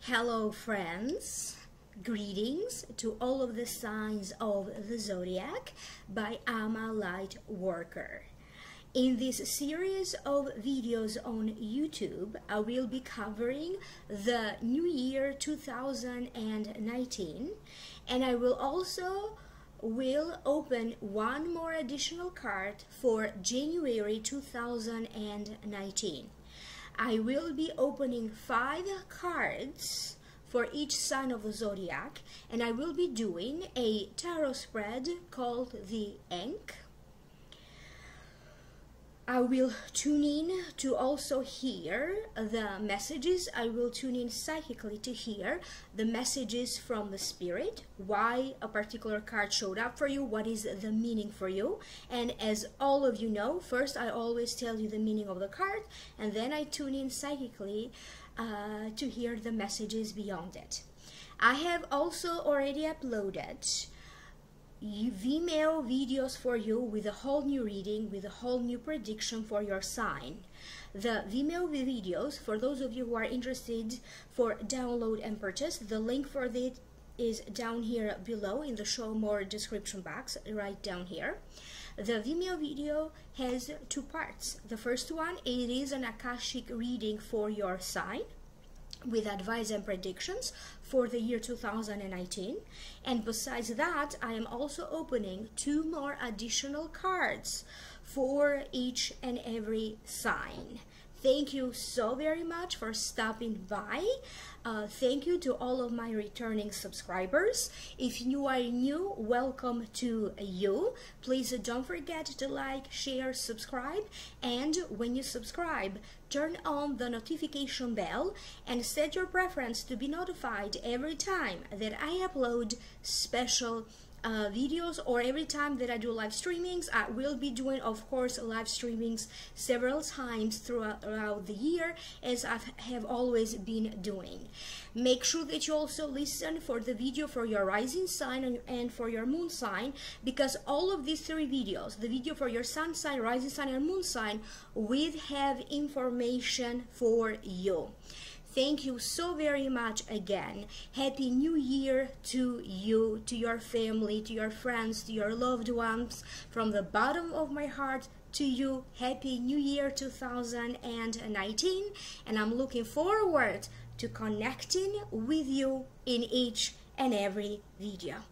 Hello friends, greetings to all of the signs of the zodiac by Ama Light Worker. In this series of videos on YouTube, I will be covering the New Year 2019, and I will also open one more additional card for January 2019. I will be opening 5 cards for each sign of the zodiac, and I will be doing a tarot spread called the Ankh. I will tune in to also hear the messages. I will tune in psychically to hear the messages from the spirit, why a particular card showed up for you, what is the meaning for you. And as all of you know, first I always tell you the meaning of the card, and then I tune in psychically to hear the messages beyond it. I have also already uploaded Vimeo videos for you with a whole new reading, with a whole new prediction for your sign. The Vimeo videos, for those of you who are interested for download and purchase, the link for it is down here below in the show more description box, right down here. The Vimeo video has 2 parts. The first one, it is an Akashic reading for your sign, with advice and predictions for the year 2019, and besides that I am also opening 2 more additional cards for each and every sign. Thank you so very much for stopping by. Thank you to all of my returning subscribers. If you are new, welcome to you. Please don't forget to like, share, subscribe, and when you subscribe, turn on the notification bell and set your preference to be notified every time that I upload special videos, or every time that I do live streamings. I will be doing, of course, live streamings several times throughout the year, as I have always been doing. Make sure that you also listen for the video for your rising sign and for your moon sign, because all of these 3 videos, the video for your sun sign, rising sign, and moon sign, will have information for you. Thank you so very much again. Happy New Year to you, to your family, to your friends, to your loved ones. From the bottom of my heart to you, Happy New Year 2019. And I'm looking forward to connecting with you in each and every video.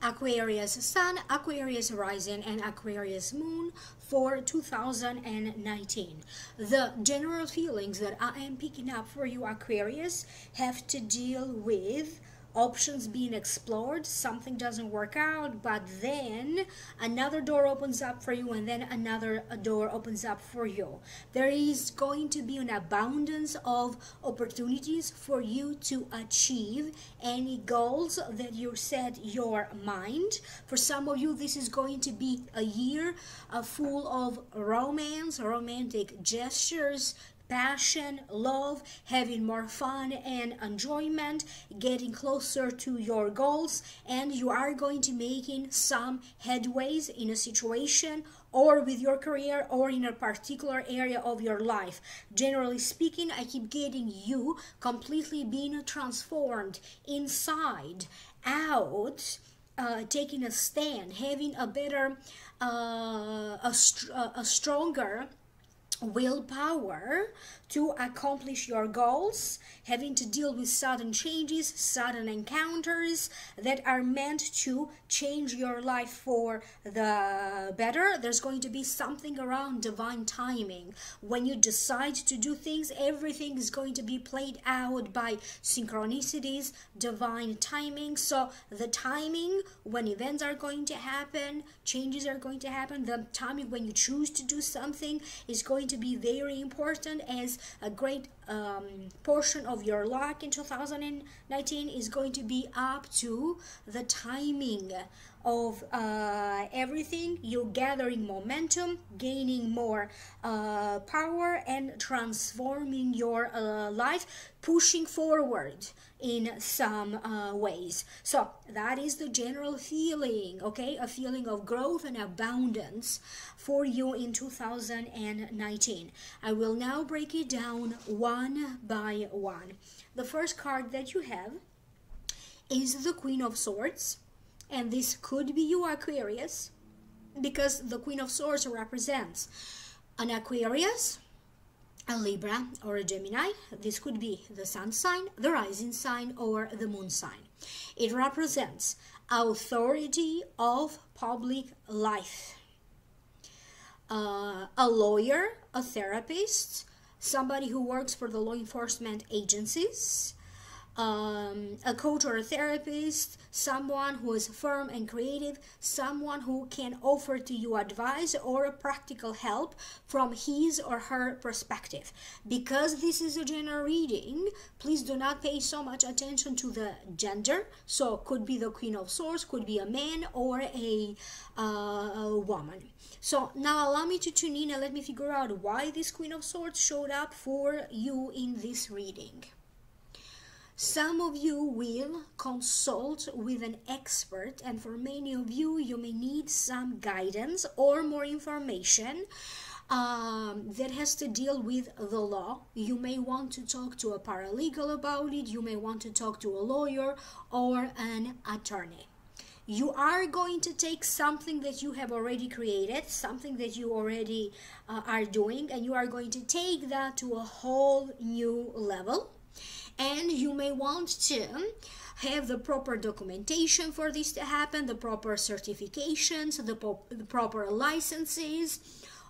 Aquarius Sun, Aquarius Rising, and Aquarius Moon for 2019. The general feelings that I am picking up for you, Aquarius, have to deal with options being explored. Something doesn't work out, but then another door opens up for you, and then another door opens up for you. There is going to be an abundance of opportunities for you to achieve any goals that you set your mind. For some of you, this is going to be a year full of romance, romantic gestures, passion, love, having more fun and enjoyment, getting closer to your goals, and you are going to making some headways in a situation or with your career or in a particular area of your life. Generally speaking, I keep getting you completely being transformed inside, out, taking a stand, having a better, a stronger willpower to accomplish your goals, having to deal with sudden changes, sudden encounters that are meant to change your life for the better. There's going to be something around divine timing. When you decide to do things, everything is going to be played out by synchronicities, divine timing. So the timing when events are going to happen, changes are going to happen, the timing when you choose to do something is going to be very important, as a great portion of your luck in 2019 is going to be up to the timing of everything. You're gathering momentum, gaining more power, and transforming your life, pushing forward in some ways. So that is the general feeling, okay? A feeling of growth and abundance for you in 2019. I will now break it down one by one. The first card that you have is the Queen of Swords, and this could be you, Aquarius, because the Queen of Swords represents an Aquarius, a Libra, or a Gemini. This could be the sun sign, the rising sign, or the moon sign. It represents authority of public life. A lawyer, a therapist, somebody who works for the law enforcement agencies, a coach or a therapist, someone who is firm and creative, someone who can offer to you advice or a practical help from his or her perspective. Because this is a general reading, please do not pay so much attention to the gender. So could be the Queen of Swords, could be a man or a woman. So now allow me to tune in and let me figure out why this Queen of Swords showed up for you in this reading. Some of you will consult with an expert, and for many of you, you may need some guidance or more information that has to deal with the law. You may want to talk to a paralegal about it. You may want to talk to a lawyer or an attorney. You are going to take something that you have already created, something that you already are doing, and you are going to take that to a whole new level. And you may want to have the proper documentation for this to happen, the proper certifications, the proper licenses,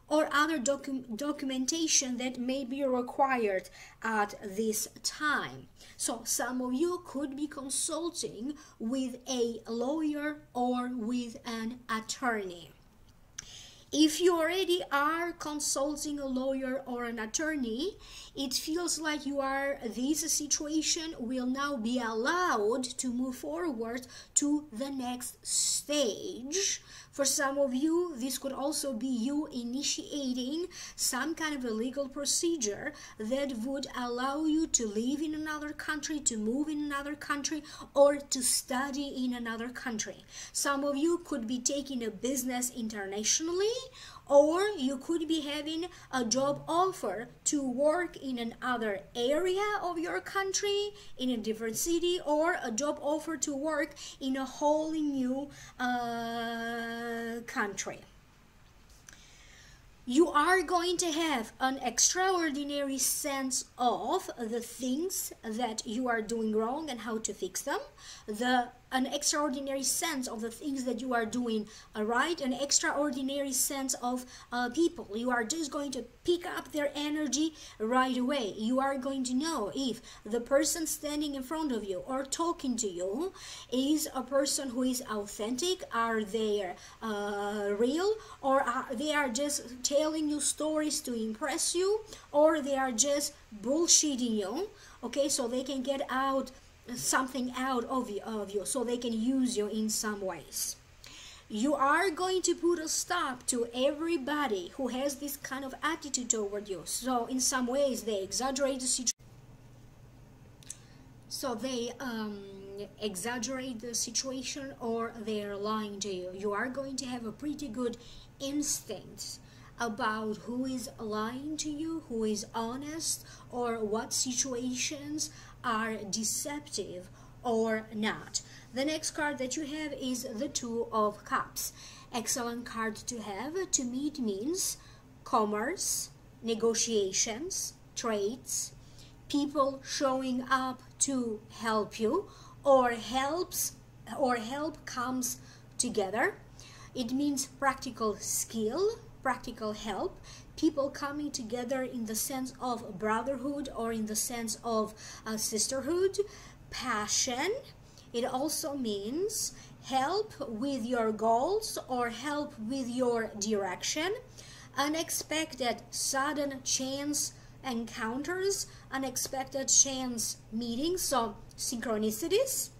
or other documentation that may be required at this time. So some of you could be consulting with a lawyer or with an attorney. If you already are consulting a lawyer or an attorney, it feels like this situation will now be allowed to move forward to the next stage. For some of you, this could also be you initiating some kind of a legal procedure that would allow you to live in another country, to move in another country, or to study in another country. Some of you could be taking a business internationally, or you could be having a job offer to work in another area of your country, in a different city, or a job offer to work in a wholly new country. You are going to have an extraordinary sense of the things that you are doing wrong and how to fix them, an extraordinary sense of the things that you are doing right, an extraordinary sense of people. You are just going to pick up their energy right away. You are going to know if the person standing in front of you or talking to you is a person who is authentic, are they real, or they are just telling you stories to impress you, or they are just bullshitting you, okay, so they can get something out of you, so they can use you in some ways. You are going to put a stop to everybody who has this kind of attitude toward you. So in some ways they exaggerate the situation. So they exaggerate the situation, or they're lying to you. You are going to have a pretty good instinct about who is lying to you, who is honest, or what situations are deceptive or not. The next card that you have is the Two of Cups. Excellent card to have. To me, it means commerce, negotiations, trades, people showing up to help you, or help comes together. It means practical skill, practical help, people coming together in the sense of brotherhood or in the sense of sisterhood, passion. It also means help with your goals or help with your direction, unexpected sudden chance encounters, unexpected chance meetings, so synchronicities.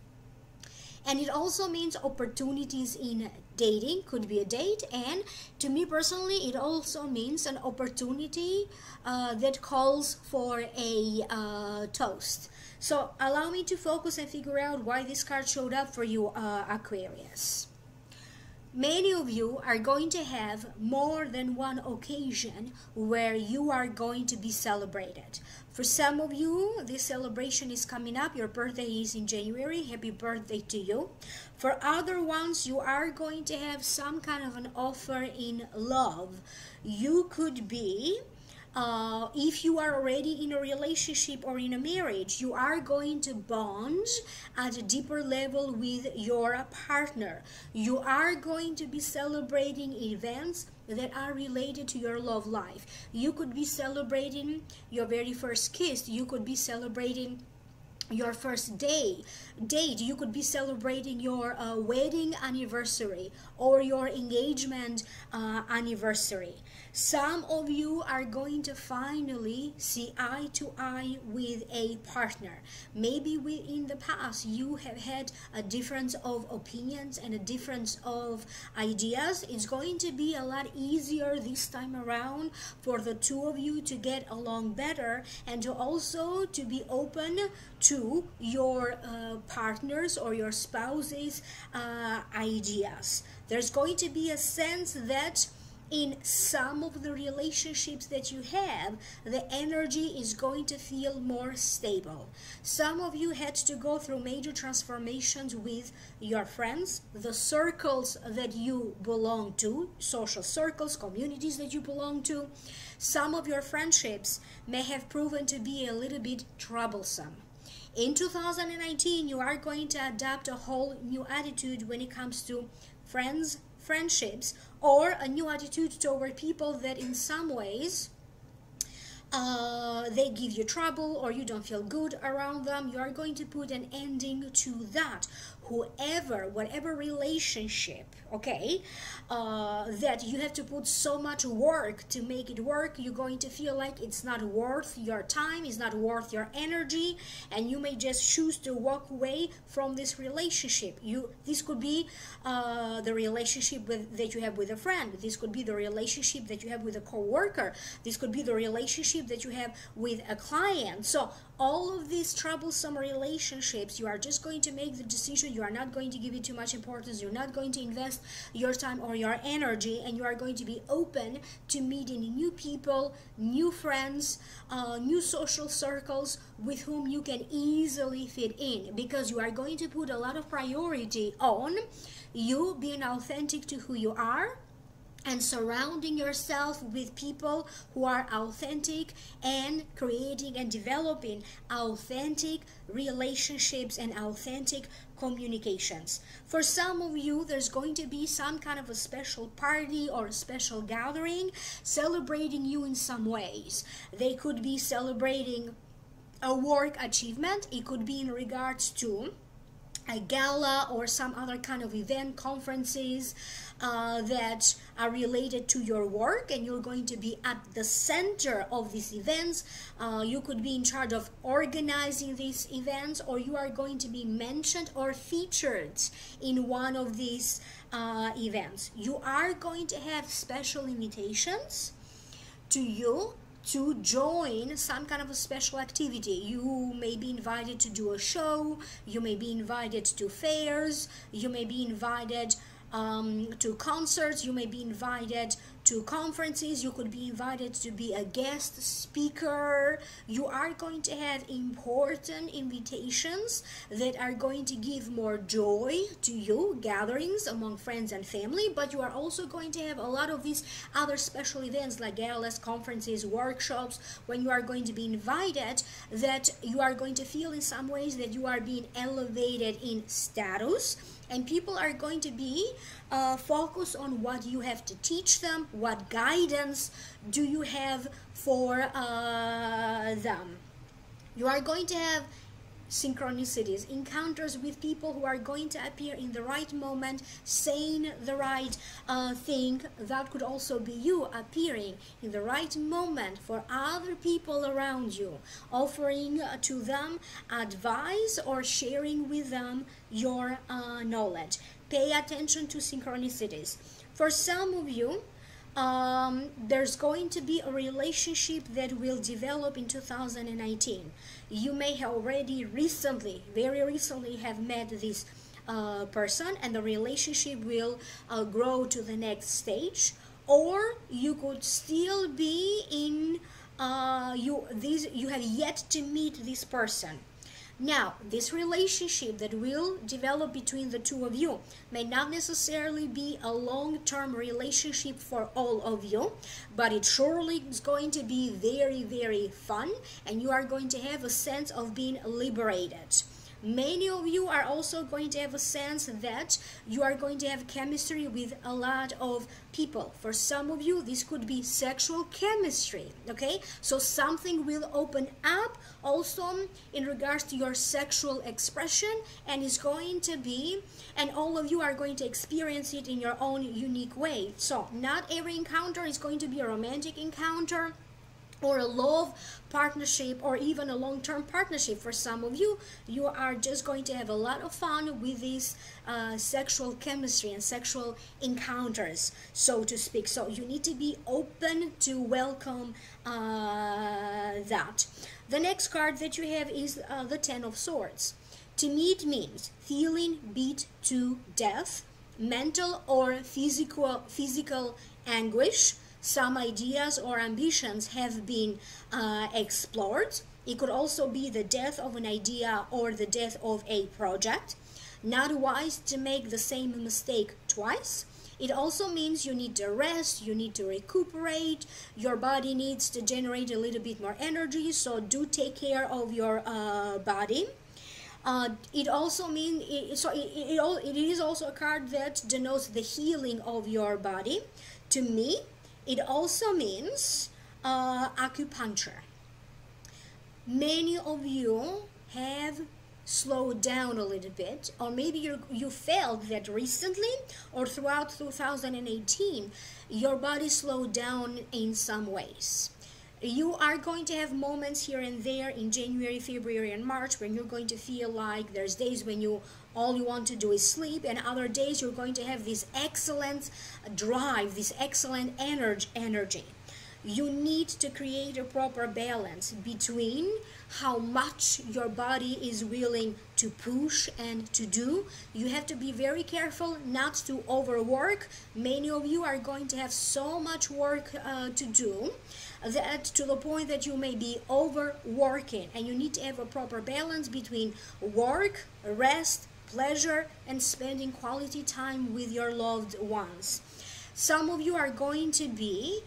And it also means opportunities in dating, could be a date. And to me personally, it also means an opportunity that calls for a toast. So allow me to focus and figure out why this card showed up for you, Aquarius. Many of you are going to have more than one occasion where you are going to be celebrated. For some of you, this celebration is coming up. Your birthday is in January. Happy birthday to you. For other ones, you are going to have some kind of an offer in love. You could be if you are already in a relationship or in a marriage, you are going to bond at a deeper level with your partner. You are going to be celebrating events that are related to your love life. You could be celebrating your very first kiss. You could be celebrating your first date. You could be celebrating your wedding anniversary or your engagement anniversary. Some of you are going to finally see eye to eye with a partner. Maybe in the past you have had a difference of opinions and a difference of ideas. It's going to be a lot easier this time around for the two of you to get along better, and to also to be open to your partners or your spouse's ideas. There's going to be a sense that in some of the relationships that you have, the energy is going to feel more stable. Some of you had to go through major transformations with your friends, the circles that you belong to, social circles, communities that you belong to. Some of your friendships may have proven to be a little bit troublesome. In 2019, you are going to adopt a whole new attitude when it comes to friendships, or a new attitude toward people that in some ways they give you trouble or you don't feel good around them. You are going to put an ending to that. Whatever relationship, okay, that you have to put so much work to make it work, you're going to feel like it's not worth your time, it's not worth your energy, and you may just choose to walk away from this relationship. This could be the relationship that you have with a friend. This could be the relationship that you have with a co-worker. This could be the relationship that you have with a client. So all of these troublesome relationships, you are just going to make the decision. You are not going to give it too much importance. You're not going to invest your time or your energy, and you are going to be open to meeting new people, new friends, new social circles with whom you can easily fit in, because you are going to put a lot of priority on you being authentic to who you are, and surrounding yourself with people who are authentic, and creating and developing authentic relationships and authentic communications. For some of you, there's going to be some kind of a special party or a special gathering celebrating you in some ways. They could be celebrating a work achievement. It could be in regards to a gala or some other kind of event, conferences that are related to your work, and you're going to be at the center of these events. You could be in charge of organizing these events, or you are going to be mentioned or featured in one of these events. You are going to have special invitations to you to join some kind of a special activity. You may be invited to do a show, you may be invited to fairs, you may be invited to concerts, you may be invited to conferences, you could be invited to be a guest speaker. You are going to have important invitations that are going to give more joy to you, gatherings among friends and family, but you are also going to have a lot of these other special events like galas, conferences, workshops, when you are going to be invited, that you are going to feel in some ways that you are being elevated in status, and people are going to be focused on what you have to teach them, what guidance do you have for them. You are going to have synchronicities, encounters with people who are going to appear in the right moment, saying the right thing. That could also be you appearing in the right moment for other people around you, offering to them advice or sharing with them your knowledge. Pay attention to synchronicities. For some of you, there's going to be a relationship that will develop in 2019. You may have already very recently have met this person, and the relationship will grow to the next stage, or you could still be in you have yet to meet this person. Now, this relationship that will develop between the two of you may not necessarily be a long-term relationship for all of you, but it surely is going to be very, very fun, and you are going to have a sense of being liberated. Many of you are also going to have a sense that you are going to have chemistry with a lot of people. For some of you, this could be sexual chemistry, okay? So something will open up also in regards to your sexual expression, and it's going to be, and all of you are going to experience it in your own unique way. So not every encounter is going to be a romantic encounter or a love partnership or even a long-term partnership. For some of you, you are just going to have a lot of fun with this sexual chemistry and sexual encounters, so to speak. So you need to be open to welcome that. The next card that you have is the Ten of Swords. To me, it means feeling beat to death, mental or physical anguish. Some ideas or ambitions have been explored. It could also be the death of an idea or the death of a project. Not wise to make the same mistake twice. It also means you need to rest, you need to recuperate, your body needs to generate a little bit more energy, so do take care of your body. It also means, it is also a card that denotes the healing of your body. To me, it also means acupuncture. Many of you have slowed down a little bit, or maybe you felt that recently or throughout 2018 your body slowed down in some ways. You are going to have moments here and there in January, February, and March when you're going to feel like there's days when all you want to do is sleep, and other days you're going to have this excellent drive, this excellent energy. You need to create a proper balance between how much your body is willing to push and to do. You have to be very careful not to overwork. Many of you are going to have so much work to do, that to the point that you may be overworking, and you need to have a proper balance between work, rest, pleasure, and spending quality time with your loved ones. Some of you are going to be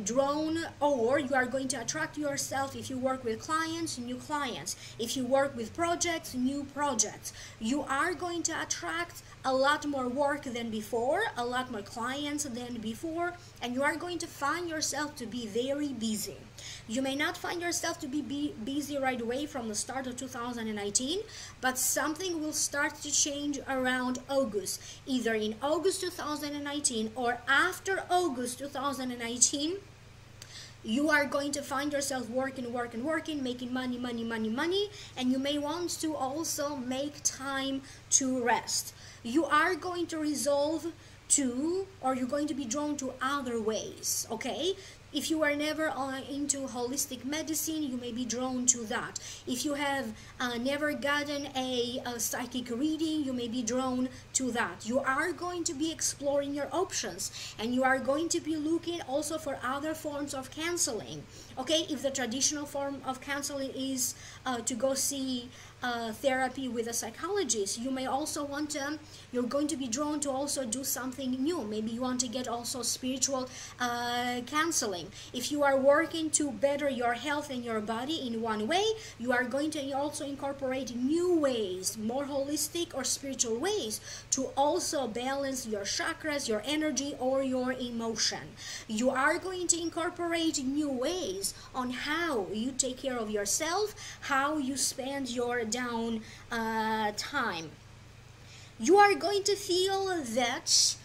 drawn, or you are going to attract yourself, if you work with clients, new clients. If you work with projects, new projects. You are going to attract a lot more work than before, a lot more clients than before, and you are going to find yourself to be very busy. You may not find yourself to be busy right away from the start of 2019, but something will start to change around August, either in August 2019 or after August 2019. You are going to find yourself working, making money, and you may want to also make time to rest. You are going to resolve to, or you're going to be drawn to other ways, okay? If you are never into holistic medicine, you may be drawn to that. If you have never gotten a psychic reading, you may be drawn to that. You are going to be exploring your options, and you are going to be looking also for other forms of counseling. Okay, if the traditional form of counseling is to go see therapy with a psychologist, you may also want to, you're going to be drawn to also do something new. Maybe you want to get also spiritual counseling. If you are working to better your health and your body in one way, you are going to also incorporate new ways, more holistic or spiritual ways, to also balance your chakras, your energy, or your emotion. You are going to incorporate new ways on how you take care of yourself, how you spend your down time. You are going to feel that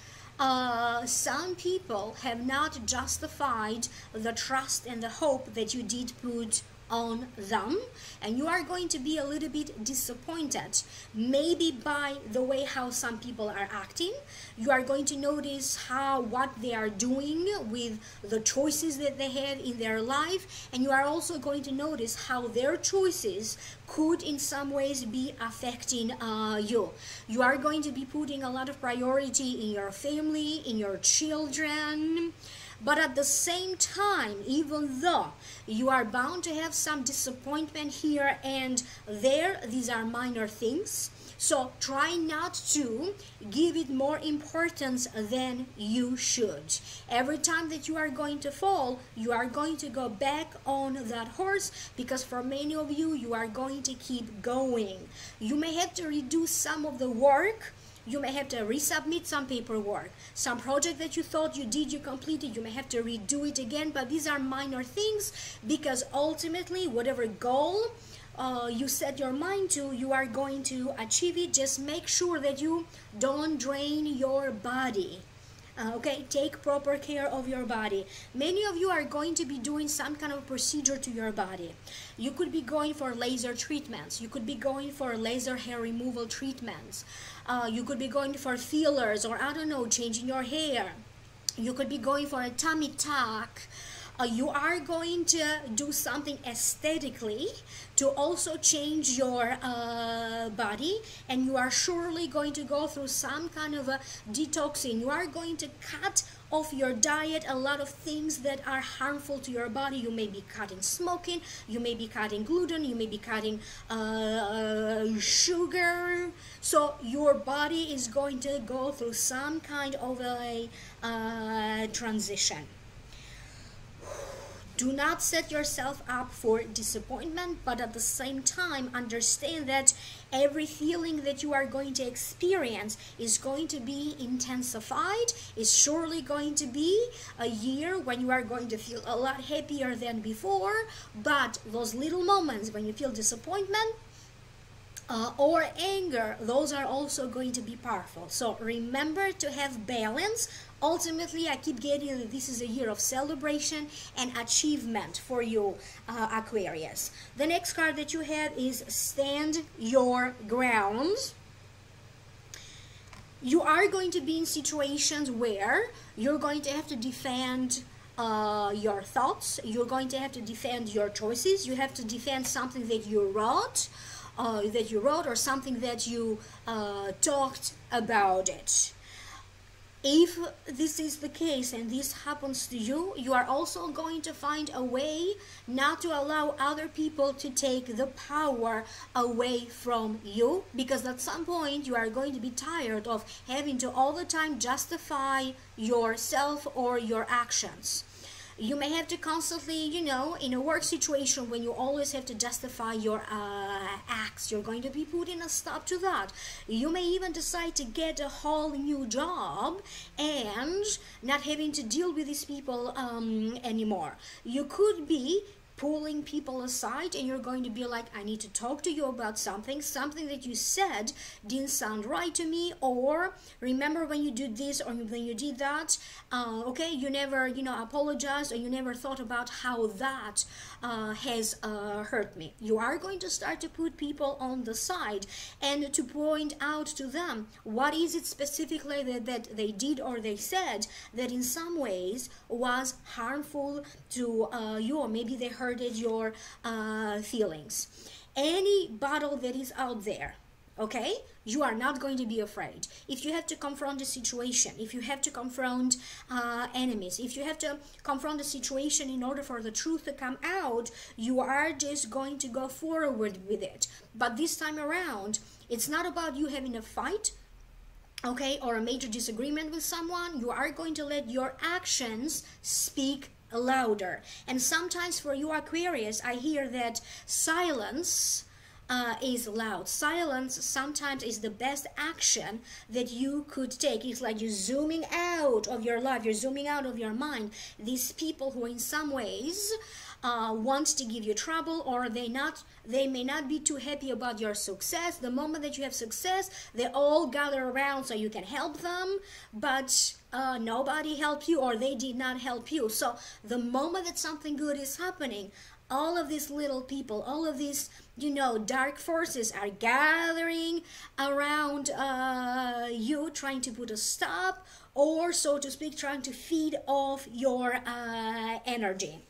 some people have not justified the trust and the hope that you did put on them, and you are going to be a little bit disappointed, maybe by the way how some people are acting. You are going to notice what they are doing with the choices that they have in their life, and you are also going to notice how their choices could in some ways be affecting you. You are going to be putting a lot of priority in your family, in your children. But at the same time, even though you are bound to have some disappointment here and there, these are minor things. So try not to give it more importance than you should. Every time that you are going to fall, you are going to go back on that horse, because for many of you, you are going to keep going. You may have to redo some of the work. You may have to resubmit some paperwork. Some project that you thought you did, you completed, you may have to redo it again. But these are minor things, because ultimately, whatever goal you set your mind to, you are going to achieve it. Just make sure that you don't drain your body. Okay, take proper care of your body. Many of you are going to be doing some kind of procedure to your body. You could be going for laser treatments. You could be going for laser hair removal treatments. You could be going for fillers, or I don't know, changing your hair. You could be going for a tummy tuck. You are going to do something aesthetically to also change your body, and you are surely going to go through some kind of a detoxing. You are going to cut off your diet a lot of things that are harmful to your body. You may be cutting smoking, you may be cutting gluten, you may be cutting sugar. So your body is going to go through some kind of a transition. Do not set yourself up for disappointment, but at the same time understand that every feeling that you are going to experience is going to be intensified. It's surely going to be a year when you are going to feel a lot happier than before, but those little moments when you feel disappointment or anger, those are also going to be powerful. So remember to have balance. Ultimately, I keep getting that this is a year of celebration and achievement for you, Aquarius. The next card that you have is Stand Your Ground. You are going to be in situations where you're going to have to defend your thoughts. You're going to have to defend your choices. You have to defend something that you wrote. Or something that you talked about it. If this is the case and this happens to you, you are also going to find a way not to allow other people to take the power away from you, because at some point you are going to be tired of having to all the time justify yourself or your actions. You may have to constantly, you know, in a work situation when you always have to justify your acts, you're going to be putting a stop to that. You may even decide to get a whole new job and not having to deal with these people anymore. You could be pulling people aside, and you're going to be like, I need to talk to you about something that you said didn't sound right to me, or remember when you did this or when you did that, okay, you never, you know, apologized, or you never thought about how that has hurt me. You are going to start to put people on the side and to point out to them what is it specifically that they did or they said that in some ways was harmful to you, or maybe they hurted your feelings. Any battle that is out there, okay, you are not going to be afraid. If you have to confront a situation, if you have to confront enemies, if you have to confront a situation in order for the truth to come out, you are just going to go forward with it. But this time around, it's not about you having a fight, okay, or a major disagreement with someone. You are going to let your actions speak louder. And sometimes for you, Aquarius, I hear that silence is loud. Silence sometimes is the best action that you could take. It's like you're zooming out of your life, you're zooming out of your mind. These people who in some ways wants to give you trouble, or they may not be too happy about your success. The moment that you have success, they all gather around so you can help them, but nobody helped you, or they did not help you. So the moment that something good is happening, all of these little people, all of these, dark forces are gathering around you, trying to put a stop, or so to speak, trying to feed off your energy.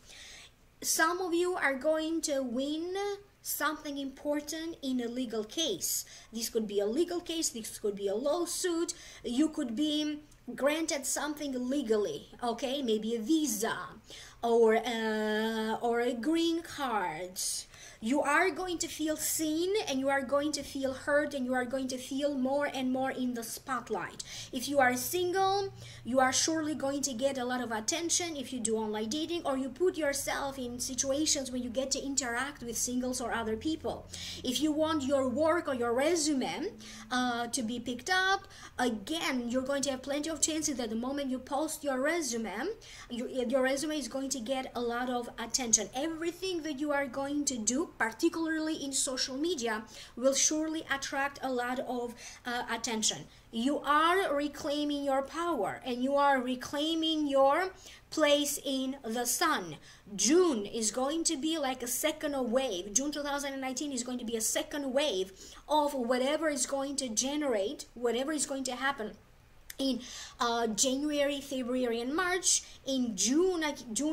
Some of you are going to win something important in a legal case. This could be a legal case, this could be a lawsuit, you could be granted something legally, okay? Maybe a visa or a green card. You are going to feel seen, and you are going to feel heard, and you are going to feel more and more in the spotlight. If you are single, you are surely going to get a lot of attention if you do online dating, or you put yourself in situations where you get to interact with singles or other people. If you want your work or your resume to be picked up, again, you're going to have plenty of chances that the moment you post your resume, your resume is going to get a lot of attention. Everything that you are going to do, particularly in social media, will surely attract a lot of attention. You are reclaiming your power, and you are reclaiming your place in the sun. June is going to be like a second wave. June 2019 is going to be a second wave of whatever is going to generate, whatever is going to happen in January, February, and March. In June,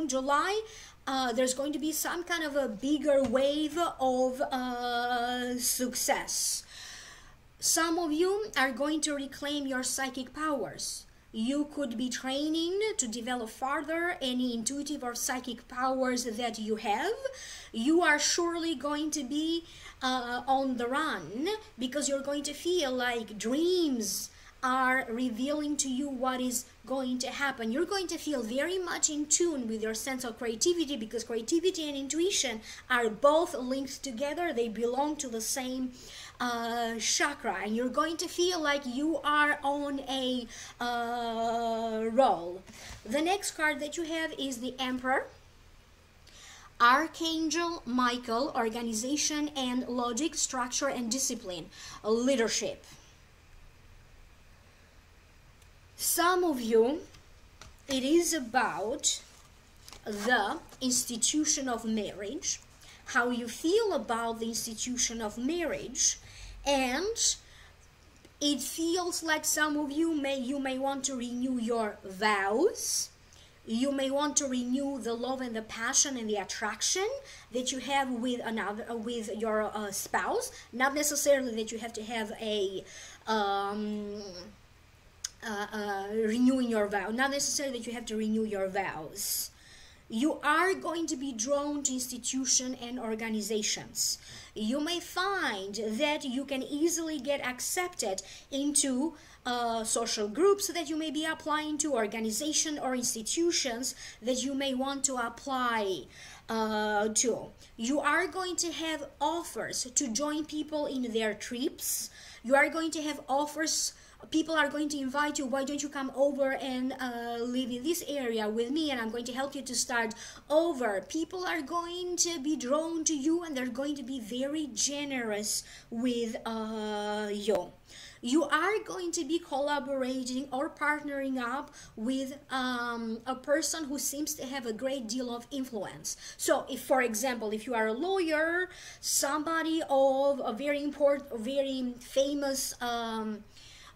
July, there's going to be some kind of a bigger wave of success. Some of you are going to reclaim your psychic powers. You could be training to develop further any intuitive or psychic powers that you have. You are surely going to be on the run, because you're going to feel like dreams are revealing to you what is going to happen. You're going to feel very much in tune with your sense of creativity, because creativity and intuition are both linked together. They belong to the same chakra, and you're going to feel like you are on a roll. The next card that you have is the Emperor. Archangel Michael, organization and logic, structure and discipline, leadership. Some of you, it is about the institution of marriage, how you feel about the institution of marriage, and it feels like some of you may want to renew your vows. You may want to renew the love and the passion and the attraction that you have with your spouse. Not necessarily that you have to have a renewing your vow. Not necessarily that you have to renew your vows. You are going to be drawn to institutions and organizations. You may find that you can easily get accepted into social groups that you may be applying to, organizations or institutions that you may want to apply to. You are going to have offers to join people in their trips. You are going to have offers. People are going to invite you. Why don't you come over and live in this area with me, and I'm going to help you to start over. People are going to be drawn to you, and they're going to be very generous with you. You are going to be collaborating or partnering up with a person who seems to have a great deal of influence. So if, for example, if you are a lawyer, somebody of a very important, very famous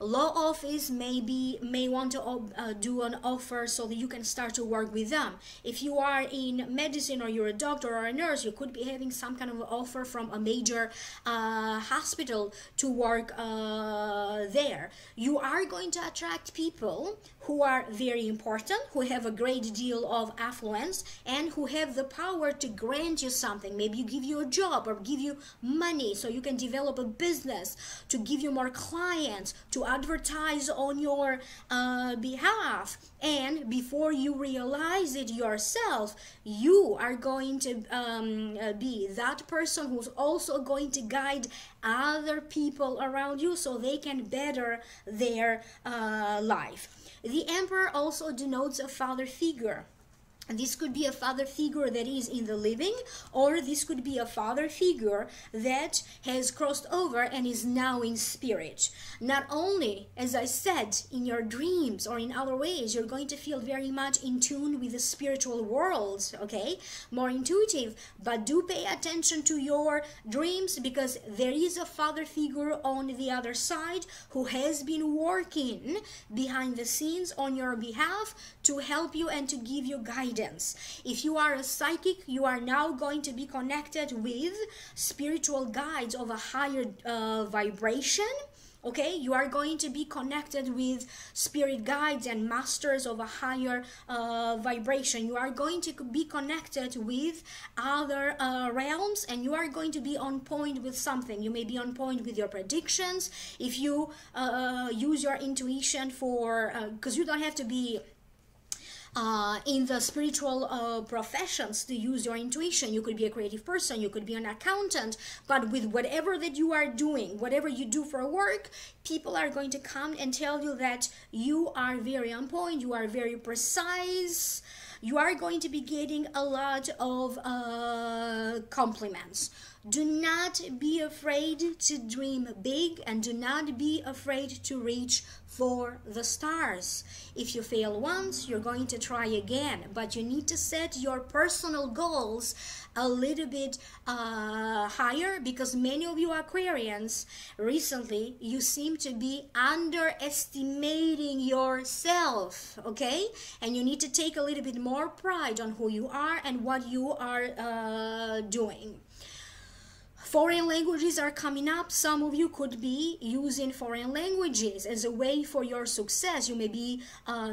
law office may want to do an offer so that you can start to work with them. If you are in medicine, or you're a doctor or a nurse, you could be having some kind of offer from a major hospital to work there. You are going to attract people who are very important, who have a great deal of affluence, and who have the power to grant you something. Maybe give you a job or give you money so you can develop a business, to give you more clients, to advertise on your behalf. And before you realize it yourself, you are going to be that person who's also going to guide other people around you so they can better their life. The Emperor also denotes a father figure. This could be a father figure that is in the living, or this could be a father figure that has crossed over and is now in spirit. Not only, as I said, in your dreams or in other ways, you're going to feel very much in tune with the spiritual world, okay? More intuitive, but do pay attention to your dreams, because there is a father figure on the other side who has been working behind the scenes on your behalf to help you and to give you guidance. If you are a psychic, you are now going to be connected with spiritual guides of a higher vibration. Okay, you are going to be connected with spirit guides and masters of a higher vibration. You are going to be connected with other realms, and you are going to be on point with something. You may be on point with your predictions. If you use your intuition for, because you don't have to be in the spiritual professions to use your intuition. You could be a creative person, you could be an accountant, but with whatever that you are doing, whatever you do for work, people are going to come and tell you that you are very on point, you are very precise. You are going to be getting a lot of compliments. Do not be afraid to dream big, and do not be afraid to reach for the stars. If you fail once, you're going to try again, but you need to set your personal goals a little bit higher, because many of you Aquarians recently, you seem to be underestimating yourself, okay? And you need to take a little bit more pride on who you are and what you are doing. Foreign languages are coming up. Some of you could be using foreign languages as a way for your success. You may be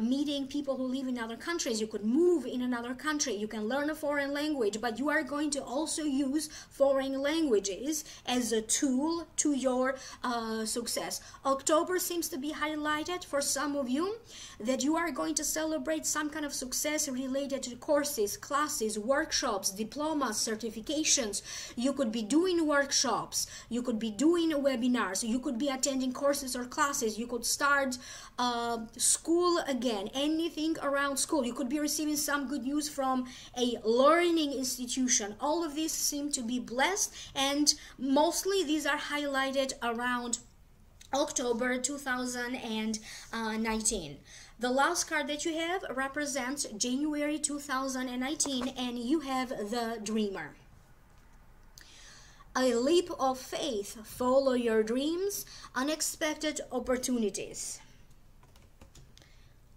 meeting people who live in other countries. You could move in another country. You can learn a foreign language, but you are going to also use foreign languages as a tool to your success. October seems to be highlighted for some of you that you are going to celebrate some kind of success related to courses, classes, workshops, diplomas, certifications. You could be doing workshops, you could be doing webinars, you could be attending courses or classes, you could start school again, anything around school. You could be receiving some good news from a learning institution. All of these seem to be blessed, and mostly these are highlighted around October 2019. The last card that you have represents January 2019, and you have the Dreamer. A leap of faith, follow your dreams, unexpected opportunities.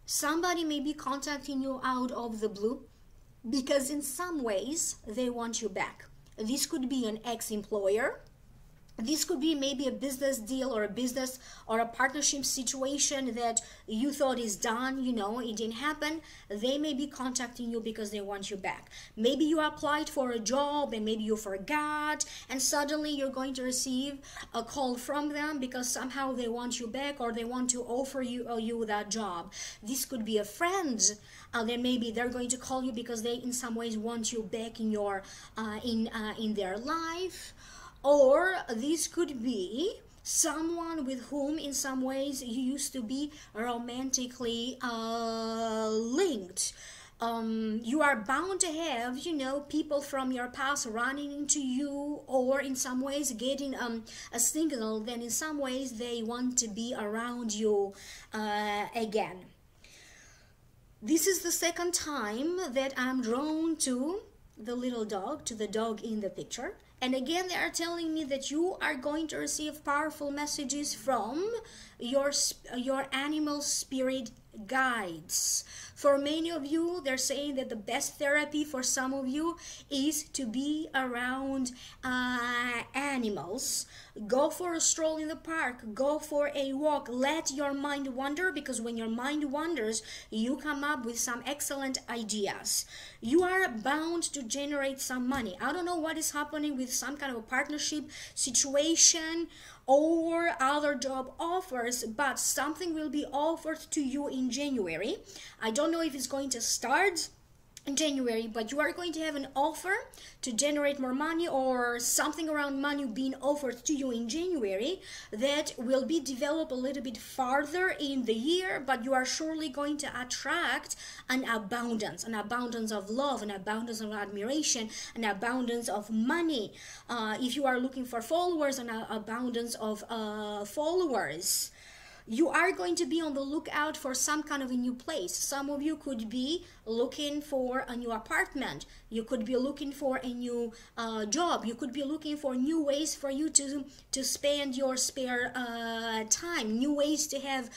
Somebody may be contacting you out of the blue because in some ways they want you back. This could be an ex-employer. This could be maybe a business deal or a business or a partnership situation that you thought is done, you know, it didn't happen. They may be contacting you because they want you back. Maybe you applied for a job and maybe you forgot, and suddenly you're going to receive a call from them because somehow they want you back, or they want to offer you that job. This could be a friend. Then maybe they're going to call you because they in some ways want you back in your in their life. Or this could be someone with whom in some ways you used to be romantically linked. You are bound to have, you know, people from your past running into you, or in some ways getting a signal that in some ways they want to be around you again. This is the second time that I'm drawn to the little dog, to the dog in the picture. And again, they are telling me that you are going to receive powerful messages from your animal spirit guides. For many of you, they're saying that the best therapy for some of you is to be around animals. Go for a stroll in the park, go for a walk, let your mind wander, because when your mind wanders, you come up with some excellent ideas. You are bound to generate some money. I don't know what is happening with some kind of a partnership situation or other job offers, but something will be offered to you in January. I don't know if it's going to start in January, but you are going to have an offer to generate more money, or something around money being offered to you in January that will be developed a little bit farther in the year, but you are surely going to attract an abundance of love, an abundance of admiration, an abundance of money. If you are looking for followers, an abundance of followers. You are going to be on the lookout for some kind of a new place. Some of you could be looking for a new apartment. You could be looking for a new job. You could be looking for new ways for you to spend your spare time, new ways to have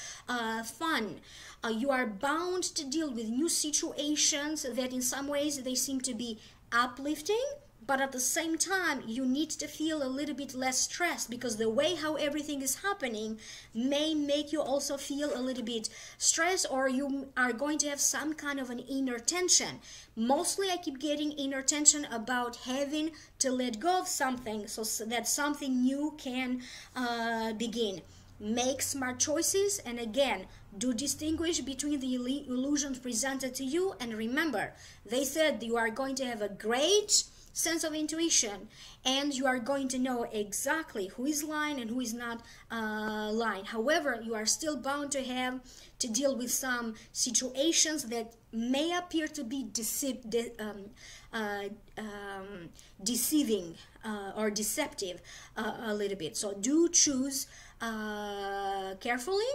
fun. You are bound to deal with new situations that in some ways they seem to be uplifting, but at the same time you need to feel a little bit less stressed, because the way how everything is happening may make you also feel a little bit stressed, or you are going to have some kind of an inner tension. Mostly I keep getting inner tension about having to let go of something so that something new can begin. Make smart choices, and again, do distinguish between the illusions presented to you, and remember, they said you are going to have a great sense of intuition, and you are going to know exactly who is lying and who is not lying. However, you are still bound to have to deal with some situations that may appear to be deceiving or deceptive a little bit. So do choose carefully.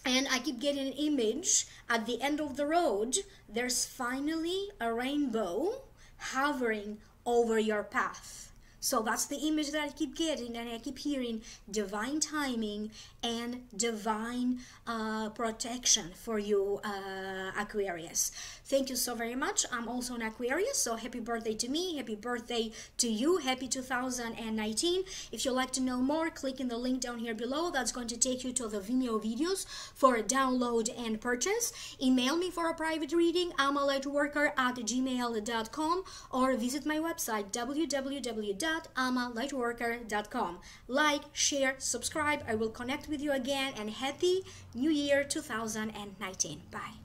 And I keep getting an image at the end of the road. There's finally a rainbow hovering over your path. So that's the image that I keep getting, and I keep hearing divine timing and divine protection for you, Aquarius. Thank you so very much. I'm also an Aquarius, so happy birthday to me, happy birthday to you, happy 2019. If you'd like to know more, click in the link down here below. That's going to take you to the Vimeo videos for download and purchase. Email me for a private reading, amalightworker@gmail.com, or visit my website, www.amalightworker.com. Like, share, subscribe. I will connect with you again, and happy New Year 2019. Bye.